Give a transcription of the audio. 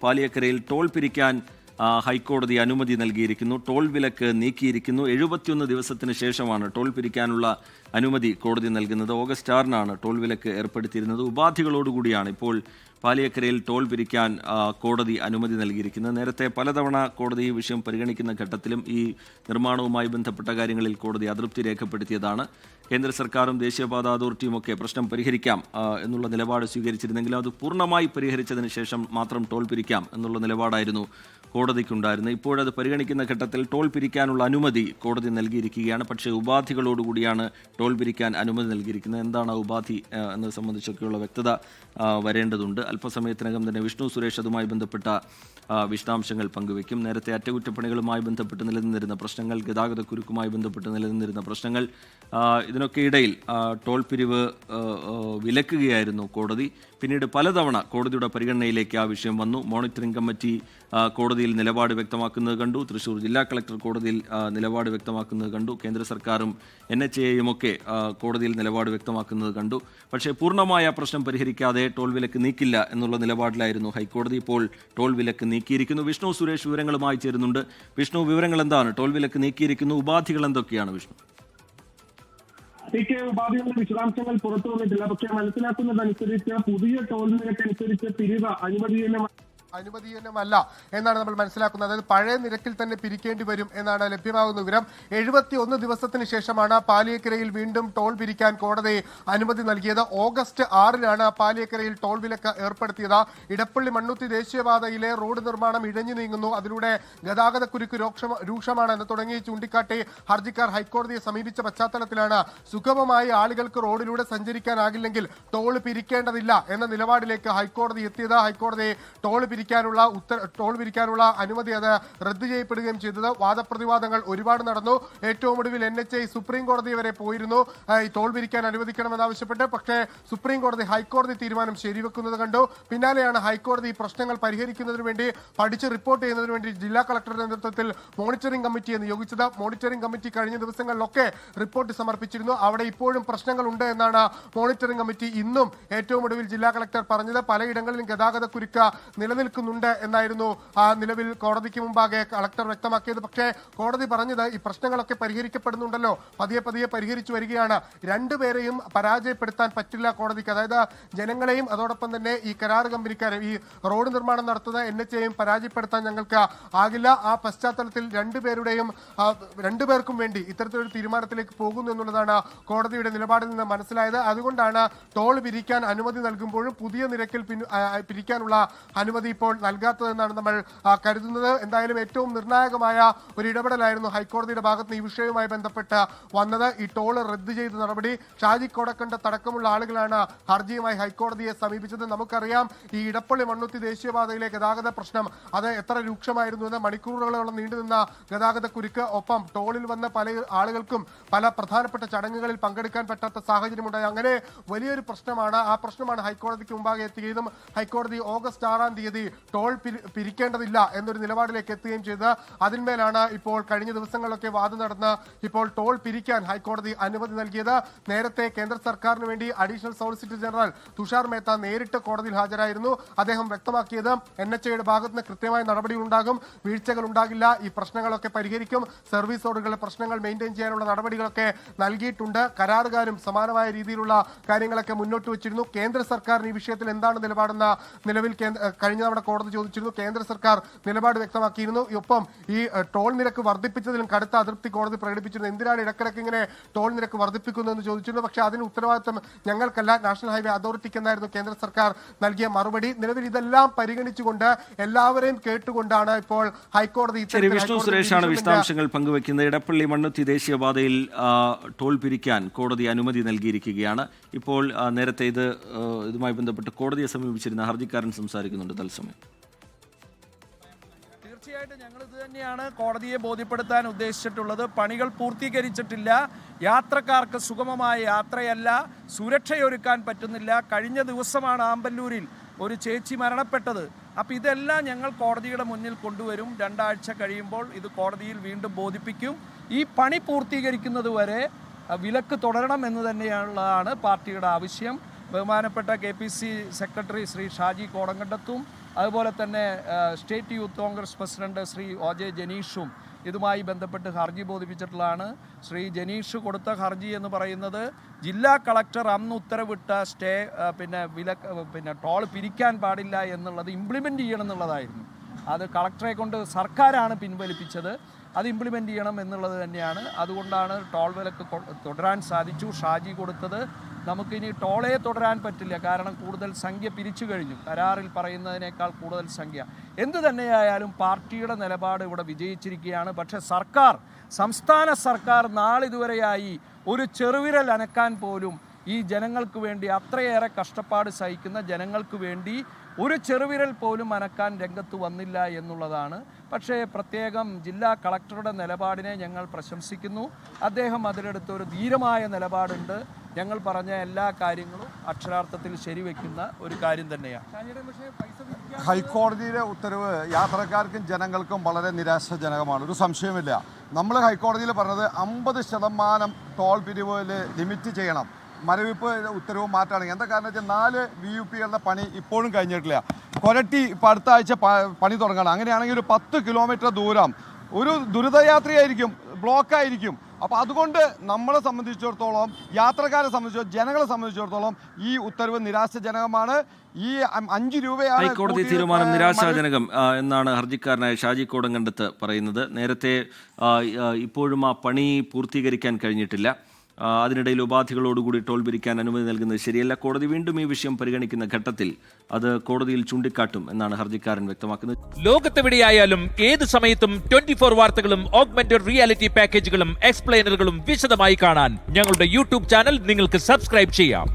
പാലിയക്കരയിൽ toll പിരിക്കാൻ ഹൈക്കോടതി അനുമതി നൽകിയിരിക്കുന്നു. ടോൾ വിലക്ക് നീക്കിയിരിക്കുന്നു. 71 ദിവസത്തിന് ശേഷമാണ് ടോൾ പിരിക്കാനുള്ള അനുമതി കോടതി നൽകുന്നത്. ഓഗസ്റ്റ് 6-നാണ് ടോൾ വിലക്ക് ഏർപ്പെടുത്തിയിരുന്നത്. ഉപാധികളോടുകൂടിയാണ് ഇപ്പോൾ പാലിയക്കരയിൽ ടോൾ പിരിക്കാൻ കോടതി അനുമതി നൽകിയിരിക്കുന്നത്. നേരത്തെ പലതവണ കോടതി ഈ വിഷയം പരിഗണിക്കുന്ന ഘട്ടത്തിലും ഈ നിർമ്മാണവുമായി ബന്ധപ്പെട്ട കാര്യങ്ങളിൽ കോടതി അതൃപ്തി രേഖപ്പെടുത്തിയതാണ്. കേന്ദ്ര സർക്കാരും ദേശീയപാത അതോറിറ്റിയും ഒക്കെ പ്രശ്നം പരിഹരിക്കാം എന്നുള്ള നിലപാട് സ്വീകരിച്ചിരുന്നെങ്കിലും അത് പൂർണ്ണമായി പരിഹരിച്ചതിന് ശേഷം മാത്രം ടോൾ പിരിക്കാം എന്നുള്ള നിലപാടായിരുന്നു കോടതിക്കുണ്ടായിരുന്നത്. ഇപ്പോഴത് പരിഗണിക്കുന്ന ഘട്ടത്തിൽ ടോൾ പിരിക്കാനുള്ള അനുമതി കോടതി നൽകിയിരിക്കുകയാണ്. പക്ഷേ ഉപാധികളോടുകൂടിയാണ് ടോൾ പിരിക്കാൻ അനുമതി നൽകിയിരിക്കുന്നത്. എന്താണ് ആ ഉപാധി എന്നത് സംബന്ധിച്ചൊക്കെയുള്ള വ്യക്തത വരേണ്ടതുണ്ട്. അല്പസമയത്തിനകം തന്നെ വിഷ്ണു സുരേഷ് അതുമായി ബന്ധപ്പെട്ട വിശദാംശങ്ങൾ പങ്കുവയ്ക്കും. നേരത്തെ അറ്റകുറ്റപ്പണികളുമായി ബന്ധപ്പെട്ട് നിലനിന്നിരുന്ന പ്രശ്നങ്ങൾ, ഗതാഗതക്കുരുക്കുമായി ബന്ധപ്പെട്ട് നിലനിന്നിരുന്ന പ്രശ്നങ്ങൾ, ഇതിനൊക്കെ ഇടയിൽ ടോൾ പിരിവ് വിലക്കുകയായിരുന്നു കോടതി. പിന്നീട് പലതവണ കോടതിയുടെ പരിഗണനയിലേക്ക് ആ വിഷയം വന്നു. മോണിറ്ററിംഗ് കമ്മിറ്റി കോടതിയിൽ നിലപാട് വ്യക്തമാക്കുന്നത് കണ്ടു. തൃശ്ശൂർ ജില്ലാ കളക്ടർ കോടതിയിൽ നിലപാട് വ്യക്തമാക്കുന്നത് കണ്ടു. കേന്ദ്ര സർക്കാരും NHAയും ഒക്കെ കോടതിയിൽ നിലപാട് വ്യക്തമാക്കുന്നത് കണ്ടു. പക്ഷേ പൂർണ്ണമായ പ്രശ്നം പരിഹരിക്കാതെ ടോൾ വിലക്ക് നീക്കില്ല എന്നുള്ള നിലപാടിലായിരുന്നു ഹൈക്കോടതി. ഇപ്പോൾ ടോൾ വിലക്ക് നീക്കിയിരിക്കുന്നു. വിഷ്ണു സുരേഷ് വിവരങ്ങളുമായി ചേരുന്നുണ്ട്. വിഷ്ണു, വിവരങ്ങൾ എന്താണ്? ടോൾ വിലക്ക് നീക്കിയിരിക്കുന്നു. ഉപാധികൾ എന്തൊക്കെയാണ് വിഷ്ണു? ഉപാധികളുടെ വിശദാംശങ്ങൾ പുറത്തു വന്നിട്ടില്ല. പക്ഷേ മനസ്സിലാക്കുന്നതനുസരിച്ച് പുതിയ ടോൾ നിരക്കനുസരിച്ച് പിരിവ് അനുവദനീയമല്ല എന്നാണ് നമ്മൾ മനസ്സിലാക്കുന്നത്. അതായത് പഴയ നിരക്കിൽ തന്നെ പിരിക്കേണ്ടി വരും എന്നാണ് ലഭ്യമാകുന്ന വിവരം. 71 ദിവസത്തിന് ശേഷമാണ് പാലിയക്കരയിൽ വീണ്ടും ടോൾ പിരിക്കാൻ കോടതി അനുമതി നൽകിയത്. ഓഗസ്റ്റ് 6-നാണ് പാലിയക്കരയിൽ ടോൾ വിലക്ക് ഏർപ്പെടുത്തിയത്. ഇടപ്പള്ളി മണ്ണുത്തി ദേശീയപാതയിലെ റോഡ് നിർമ്മാണം ഇഴഞ്ഞു നീങ്ങുന്നു, അതിലൂടെ ഗതാഗതക്കുരുക്ക് രൂക്ഷമാണ് എന്ന് തുടങ്ങി ചൂണ്ടിക്കാട്ടി ഹർജിക്കാർ ഹൈക്കോടതിയെ സമീപിച്ച പശ്ചാത്തലത്തിലാണ് സുഗമമായി ആളുകൾക്ക് റോഡിലൂടെ സഞ്ചരിക്കാനാകില്ലെങ്കിൽ ടോൾ പിരിക്കേണ്ടതില്ല എന്ന നിലപാടിലേക്ക് ഹൈക്കോടതി എത്തിയത്. ഹൈക്കോടതി ടോൾ പിരിക്കാനുള്ള അനുമതി അത് റദ്ദു ചെയ്യപ്പെടുകയും ചെയ്തത്. വാദപ്രതിവാദങ്ങൾ ഒരുപാട് നടന്നു. ഏറ്റവും ഒടുവിൽ NHA സുപ്രീം കോടതി വരെ പോയിരുന്നു ഈ ടോൾ പിരിക്കാൻ അനുവദിക്കണമെന്നാവശ്യപ്പെട്ട്. പക്ഷേ സുപ്രീം കോടതി ഹൈക്കോടതി തീരുമാനം ശരിവെക്കുന്നത് കണ്ടു. പിന്നാലെയാണ് ഹൈക്കോടതി പ്രശ്നങ്ങൾ പരിഹരിക്കുന്നതിന് വേണ്ടി പഠിച്ച് റിപ്പോർട്ട് ചെയ്യുന്നതിന് വേണ്ടി ജില്ലാ കളക്ടറുടെ നേതൃത്വത്തിൽ മോണിറ്ററിംഗ് കമ്മിറ്റിയെ നിയോഗിച്ചത്. മോണിറ്ററിംഗ് കമ്മിറ്റി കഴിഞ്ഞ ദിവസങ്ങളിലൊക്കെ റിപ്പോർട്ട് സമർപ്പിച്ചിരുന്നു. അവിടെ ഇപ്പോഴും പ്രശ്നങ്ങളുണ്ട് എന്നാണ് മോണിറ്ററിംഗ് കമ്മിറ്റി ഇന്നും ഏറ്റവും ഒടുവിൽ ജില്ലാ കളക്ടർ പറഞ്ഞത്. പലയിടങ്ങളിലും ഗതാഗതക്കുരുക്ക് നിലനിൽക്കുന്നുണ്ട് എന്നായിരുന്നു നിലവിൽ കോടതിക്ക് മുമ്പാകെ കളക്ടർ വ്യക്തമാക്കിയത്. പക്ഷേ കോടതി പറഞ്ഞത് ഈ പ്രശ്നങ്ങളൊക്കെ പരിഹരിക്കപ്പെടുന്നുണ്ടല്ലോ, പതിയെ പരിഹരിച്ചു വരികയാണ്. രണ്ടുപേരെയും പരാജയപ്പെടുത്താൻ പറ്റില്ല കോടതിക്ക്. അതായത് ജനങ്ങളെയും അതോടൊപ്പം തന്നെ ഈ കരാർ കമ്പനിക്കാരെയും ഈ റോഡ് നിർമ്മാണം നടത്തുന്ന NHAയും പരാജയപ്പെടുത്താൻ ഞങ്ങൾക്ക് ആകില്ല. ആ പശ്ചാത്തലത്തിൽ രണ്ടുപേർക്കും വേണ്ടി ഇത്തരത്തിലൊരു തീരുമാനത്തിലേക്ക് പോകുന്നു എന്നുള്ളതാണ് കോടതിയുടെ നിലപാടിൽ നിന്ന് മനസ്സിലായത്. അതുകൊണ്ടാണ് ടോൾ പിരിക്കാൻ അനുമതി നൽകുമ്പോഴും പുതിയ നിരക്കിൽ പിരിക്കാനുള്ള അനുമതി ഇപ്പോൾ നൽകാത്തതെന്നാണ് നമ്മൾ കരുതുന്നത്. എന്തായാലും ഏറ്റവും നിർണായകമായ ഒരു ഇടപെടലായിരുന്നു ഹൈക്കോടതിയുടെ ഭാഗത്ത് ഈ വിഷയവുമായി ബന്ധപ്പെട്ട് വന്നത്. ഈ ടോൾ റദ്ദു ചെയ്ത നടപടി ഷാജി കോടക്കണ്ടത്ത് അടക്കമുള്ള ആളുകളാണ് ഹർജിയുമായി ഹൈക്കോടതിയെ സമീപിച്ചത്. നമുക്കറിയാം ഈ ഇടപ്പള്ളി മണ്ണുത്തി ദേശീയപാതയിലെ ഗതാഗത പ്രശ്നം അത് എത്ര രൂക്ഷമായിരുന്നു എന്ന്. മണിക്കൂറുകളോളം നീണ്ടുനിന്ന ഗതാഗതക്കുരുക്ക്, ഒപ്പം ടോളിൽ വന്ന പല ആളുകൾക്കും പല പ്രധാനപ്പെട്ട ചടങ്ങുകളിൽ പങ്കെടുക്കാൻ പറ്റാത്ത സാഹചര്യമുണ്ടായി. അങ്ങനെ വലിയൊരു പ്രശ്നമാണ്. ആ പ്രശ്നമാണ് ഹൈക്കോടതിക്ക് മുമ്പാകെ എത്തുകയും ഹൈക്കോടതി ഓഗസ്റ്റ് 6-ാം തീയതി ടോൾ പിരിക്കേണ്ടതില്ല എന്നൊരു നിലപാടിലേക്ക് എത്തുകയും ചെയ്ത് അതിന്മേലാണ് ഇപ്പോൾ കഴിഞ്ഞ ദിവസങ്ങളിലൊക്കെ വാദം നടന്ന് ഇപ്പോൾ ടോൾ പിരിക്കാൻ ഹൈക്കോടതി അനുമതി നൽകിയത്. നേരത്തെ കേന്ദ്ര സർക്കാരിന് വേണ്ടി additional solicitor general Tushar Mehta നേരിട്ട് കോടതിയിൽ ഹാജരായിരുന്നു. അദ്ദേഹം വ്യക്തമാക്കിയത് NHAയുടെ ഭാഗത്ത് നിന്ന് കൃത്യമായ നടപടികൾ ഉണ്ടാകും, വീഴ്ചകൾ ഉണ്ടാകില്ല, ഈ പ്രശ്നങ്ങളൊക്കെ പരിഹരിക്കും, സർവീസ് റോഡുകളിലെ പ്രശ്നങ്ങൾ മെയിൻറ്റെയിൻ ചെയ്യാനുള്ള നടപടികളൊക്കെ നൽകിയിട്ടുണ്ട്. കരാറുകാരും സമാനമായ രീതിയിലുള്ള കാര്യങ്ങളൊക്കെ മുന്നോട്ട് വെച്ചിരുന്നു. കേന്ദ്ര സർക്കാരിന് ഈ വിഷയത്തിൽ എന്താണ് നിലപാടെന്ന നിലവിൽ കഴിഞ്ഞ തവണ കോടതി ചോദിച്ചിരുന്നു. കേന്ദ്ര സർക്കാർ നിലപാട് വ്യക്തമാക്കിയിരുന്നു. ഒപ്പം ഈ ടോൾ നിരക്ക് വർദ്ധിപ്പിച്ചതിലും കടുത്ത അതൃപ്തി കോടതി പ്രകടിപ്പിച്ചിരുന്നു. എന്തിനാണ് ഇടക്കിടക്ക് ഇങ്ങനെ ടോൾ നിരക്ക് വർദ്ധിപ്പിക്കുന്നതെന്ന് ചോദിച്ചിരുന്നു. പക്ഷേ അതിന് ഉത്തരവാദിത്വം ഞങ്ങൾക്കല്ല, നാഷണൽ ഹൈവേ അതോറിറ്റിക്ക് എന്നായിരുന്നു കേന്ദ്ര സർക്കാർ നൽകിയ മറുപടി. നിലവിൽ ഇതെല്ലാം പരിഗണിച്ചുകൊണ്ട് എല്ലാവരെയും കേട്ടുകൊണ്ടാണ് ഇപ്പോൾ ഹൈക്കോടതി വിഷ്ണു സുരേഷാണ് വിശദാംശങ്ങൾ പങ്കുവയ്ക്കുന്നത്. ഇടപ്പള്ളി മണ്ണുത്തി ദേശീയപാതയിൽ ടോൾ പിരിക്കാൻ കോടതി അനുമതി നൽകിയിരിക്കുകയാണ്. ഇപ്പോൾ നേരത്തെ ഇതുമായി ബന്ധപ്പെട്ട് കോടതിയെ സമീപിച്ചിരുന്ന ഹർജിക്കാരൻ സംസാരിക്കുന്നുണ്ട് തത്സമയം. തീർച്ചയായിട്ടും ഞങ്ങൾ ഇത് തന്നെയാണ് കോടതിയെ ബോധ്യപ്പെടുത്താൻ ഉദ്ദേശിച്ചിട്ടുള്ളത്. പണികൾ പൂർത്തീകരിച്ചിട്ടില്ല, യാത്രക്കാർക്ക് സുഗമമായ യാത്രയല്ല, സുരക്ഷയൊരുക്കാൻ പറ്റുന്നില്ല. കഴിഞ്ഞ ദിവസമാണ് ആമ്പല്ലൂരിൽ ഒരു ചേച്ചി മരണപ്പെട്ടത്. അപ്പോൾ ഇതെല്ലാം ഞങ്ങൾ കോടതിയുടെ മുന്നിൽ കൊണ്ടുവരും. 2 ആഴ്ച കഴിയുമ്പോൾ ഇത് കോടതിയിൽ വീണ്ടും ബോധിപ്പിക്കും. ഈ പണി പൂർത്തീകരിക്കുന്നത് വരെ വിലക്ക് തുടരണം എന്ന് തന്നെയുള്ളതാണ് പാർട്ടിയുടെ ആവശ്യം. ബഹുമാനപ്പെട്ട KPC സെക്രട്ടറി ശ്രീ ഷാജി കോടങ്കണ്ടത്തും അതുപോലെ തന്നെ state youth Congress president Shri OJ ജനീഷും ഇതുമായി ബന്ധപ്പെട്ട് ഹർജി ബോധിപ്പിച്ചിട്ടുള്ളതാണ്. ശ്രീ ജനീഷ് കൊടുത്ത ഹർജി എന്ന് പറയുന്നത് ജില്ലാ കളക്ടർ അന്ന് ഉത്തരവിട്ട സ്റ്റേ ടോൾ പിരിക്കാൻ പാടില്ല എന്നുള്ളത് ഇംപ്ലിമെൻ്റ് ചെയ്യണം എന്നുള്ളതായിരുന്നു. അത് കളക്ടറെ കൊണ്ട് സർക്കാരാണ് പിൻവലിപ്പിച്ചത്. അത് ഇംപ്ലിമെൻ്റ് ചെയ്യണം എന്നുള്ളത് തന്നെയാണ്. അതുകൊണ്ടാണ് ടോൾ വിലക്ക് തുടരാൻ സാധിച്ചു. ഷാജി കൊടുത്തത് നമുക്കിനി ടോളേ തുടരാൻ പറ്റില്ല, കാരണം കൂടുതൽ സംഖ്യ പിരിച്ചു കഴിഞ്ഞു. കരാറിൽ പറയുന്നതിനേക്കാൾ കൂടുതൽ സംഖ്യ. എന്തു തന്നെയായാലും പാർട്ടിയുടെ നിലപാട് ഇവിടെ വിജയിച്ചിരിക്കുകയാണ്. പക്ഷേ സംസ്ഥാന സർക്കാർ നാളിതുവരെയായി ഒരു ചെറുവിരൽ അനക്കാൻ പോലും ഈ ജനങ്ങൾക്ക് വേണ്ടി, അത്രയേറെ കഷ്ടപ്പാട് സഹിക്കുന്ന ജനങ്ങൾക്ക് വേണ്ടി ഒരു ചെറുവിരൽ പോലും അനക്കാൻ രംഗത്ത് വന്നില്ല എന്നുള്ളതാണ്. പക്ഷേ പ്രത്യേകം ജില്ലാ കളക്ടറുടെ നിലപാടിനെ ഞങ്ങൾ പ്രശംസിക്കുന്നു. അദ്ദേഹം അതിലെടുത്ത ഒരു ധീരമായ നിലപാടുണ്ട്. ഞങ്ങൾ പറഞ്ഞ എല്ലാ കാര്യങ്ങളും അക്ഷരാർത്ഥത്തിൽ ശരിവെക്കുന്ന ഒരു കാര്യം തന്നെയാണ്. ഹൈക്കോടതിയുടെ ഉത്തരവ് യാത്രക്കാർക്കും ജനങ്ങൾക്കും വളരെ നിരാശാജനകമാണ്, ഒരു സംശയമില്ല. നമ്മൾ ഹൈക്കോടതിയിൽ പറഞ്ഞത് 50% ടോൾ പിരിവിൽ ലിമിറ്റ് ചെയ്യണം. മരവിപ്പ് ഉത്തരവ് മാറ്റുകയാണെങ്കിൽ എന്താ കാരണം വെച്ചാൽ 4 VUPകളുടെ പണി ഇപ്പോഴും കഴിഞ്ഞിട്ടില്ല. കൊരട്ടി ഇപ്പോൾ അടുത്ത ആഴ്ച പണി തുടങ്ങണം. അങ്ങനെയാണെങ്കിൽ ഒരു 10 കിലോമീറ്റർ ദൂരം ഒരു ദുരിതയാത്രയായിരിക്കും, ബ്ലോക്കായിരിക്കും. അപ്പോൾ അതുകൊണ്ട് നമ്മളെ സംബന്ധിച്ചിടത്തോളം, യാത്രക്കാരെ സംബന്ധിച്ചിടത്തോളം, ജനങ്ങളെ സംബന്ധിച്ചിടത്തോളം ഈ ഉത്തരവ് നിരാശാജനകമാണ്. ഈ 5 രൂപയാണ് ഹൈക്കോടതി തീരുമാനം നിരാശാജനകം എന്നാണ് ഹർജിക്കാരനായ ഷാജി കോടങ്കണ്ടത്ത് പറയുന്നത്. നേരത്തെ ഇപ്പോഴും ആ പണി പൂർത്തീകരിക്കാൻ കഴിഞ്ഞിട്ടില്ല. അതിനിടയിൽ ഉപാധികളോടുകൂടി ടോൾ പിരിക്കാൻ അനുമതി നൽകുന്നത് ശരിയല്ല. കോടതി വീണ്ടും ഈ വിഷയം പരിഗണിക്കുന്ന ഘട്ടത്തിൽ അത് കോടതിയിൽ ചൂണ്ടിക്കാട്ടും എന്നാണ് ഹർജിക്കാരൻ വ്യക്തമാക്കുന്നത്. ലോകത്തെവിടെയായാലും ഏത് സമയത്തും 24 വാർത്തകളും ഓഗ്മെന്റഡ് റിയാലിറ്റി പാക്കേജുകളും എക്സ്പ്ലെയിനറുകളും വിശദമായി കാണാൻ ഞങ്ങളുടെ YouTube ചാനൽ നിങ്ങൾക്ക് സബ്സ്ക്രൈബ് ചെയ്യാം.